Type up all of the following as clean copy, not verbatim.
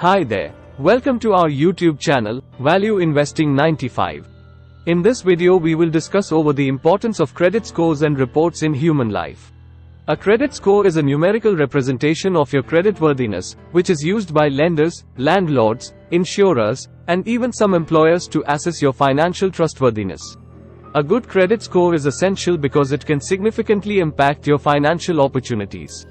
Hi there. Welcome to our YouTube channel, Value Investing 95. In this video we will discuss over the importance of credit scores and reports in human life. A credit score is a numerical representation of your creditworthiness, which is used by lenders, landlords, insurers, and even some employers to assess your financial trustworthiness. A good credit score is essential because it can significantly impact your financial opportunities.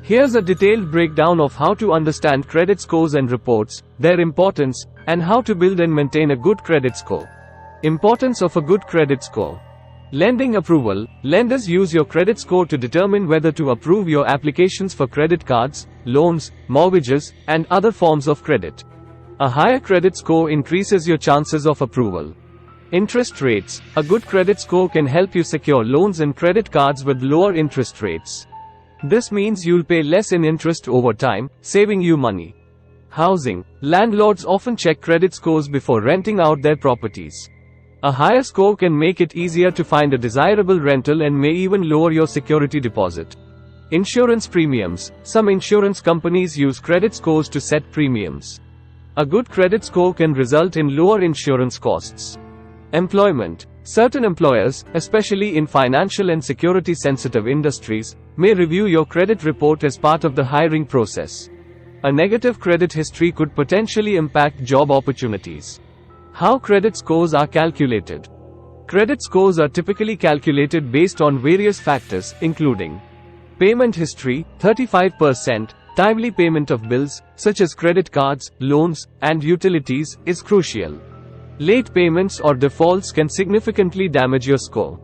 Here's a detailed breakdown of how to understand credit scores and reports, their importance, and how to build and maintain a good credit score. Importance of a good credit score. Lending approval. Lenders use your credit score to determine whether to approve your applications for credit cards, loans, mortgages, and other forms of credit. A higher credit score increases your chances of approval. Interest rates. A good credit score can help you secure loans and credit cards with lower interest rates. This means you'll pay less in interest over time, saving you money. Housing. Landlords often check credit scores before renting out their properties. A higher score can make it easier to find a desirable rental and may even lower your security deposit. Insurance premiums. Some insurance companies use credit scores to set premiums. A good credit score can result in lower insurance costs. Employment. Certain employers, especially in financial and security-sensitive industries, may review your credit report as part of the hiring process. A negative credit history could potentially impact job opportunities. How credit scores are calculated. Credit scores are typically calculated based on various factors, including payment history, 35%, timely payment of bills, such as credit cards, loans, and utilities, is crucial. Late payments or defaults can significantly damage your score.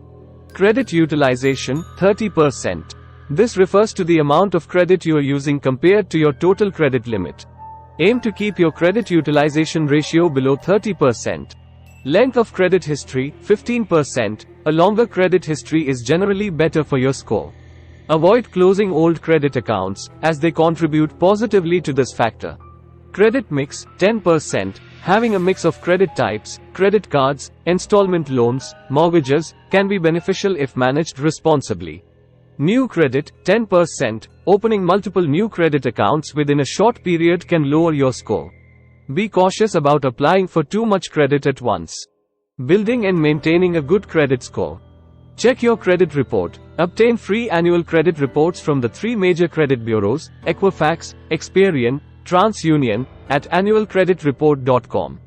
Credit utilization, 30%. This refers to the amount of credit you are using compared to your total credit limit. Aim to keep your credit utilization ratio below 30%. Length of credit history, 15%. A longer credit history is generally better for your score. Avoid closing old credit accounts, as they contribute positively to this factor. Credit mix, 10%. Having a mix of credit types, credit cards, installment loans, mortgages, can be beneficial if managed responsibly. New credit, 10%. Opening multiple new credit accounts within a short period can lower your score. Be cautious about applying for too much credit at once. Building and maintaining a good credit score. Check your credit report. Obtain free annual credit reports from the 3 major credit bureaus, Equifax, Experian, TransUnion, at annualcreditreport.com.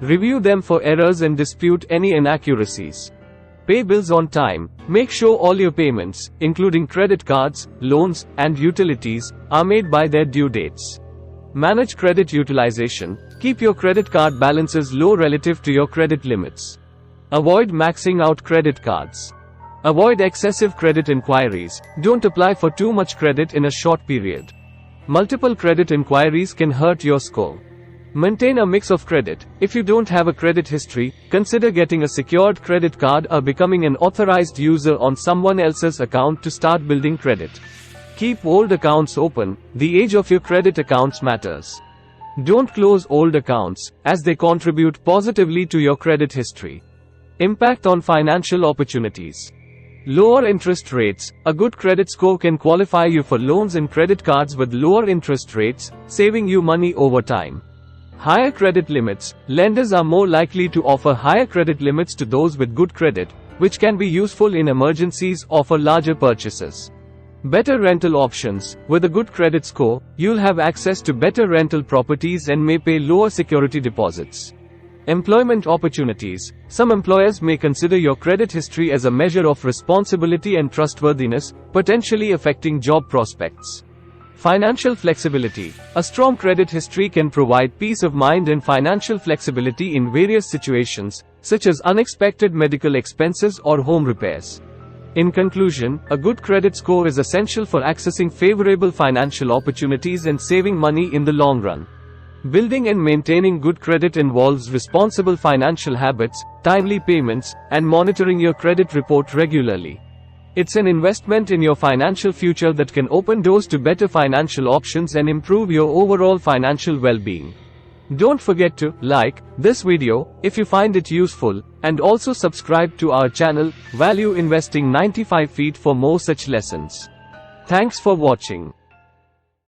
Review them for errors and dispute any inaccuracies. Pay bills on time. Make sure all your payments, including credit cards, loans, and utilities, are made by their due dates. Manage credit utilization. Keep your credit card balances low relative to your credit limits. Avoid maxing out credit cards. Avoid excessive credit inquiries. Don't apply for too much credit in a short period. Multiple credit inquiries can hurt your score. Maintain a mix of credit. If you don't have a credit history, consider getting a secured credit card or becoming an authorized user on someone else's account to start building credit. Keep old accounts open. The age of your credit accounts matters. Don't close old accounts, as they contribute positively to your credit history. Impact on financial opportunities. Lower interest rates. A good credit score can qualify you for loans and credit cards with lower interest rates, saving you money over time. Higher credit limits. Lenders are more likely to offer higher credit limits to those with good credit, which can be useful in emergencies or for larger purchases. Better rental options. With a good credit score, you'll have access to better rental properties and may pay lower security deposits. Employment opportunities. Some employers may consider your credit history as a measure of responsibility and trustworthiness, potentially affecting job prospects. Financial flexibility. A strong credit history can provide peace of mind and financial flexibility in various situations, such as unexpected medical expenses or home repairs. In conclusion, a good credit score is essential for accessing favorable financial opportunities and saving money in the long run. Building and maintaining good credit involves responsible financial habits, timely payments, and monitoring your credit report regularly. It's an investment in your financial future that can open doors to better financial options and improve your overall financial well-being. Don't forget to like this video if you find it useful, and also subscribe to our channel, Value Investing 95 for more such lessons. Thanks for watching.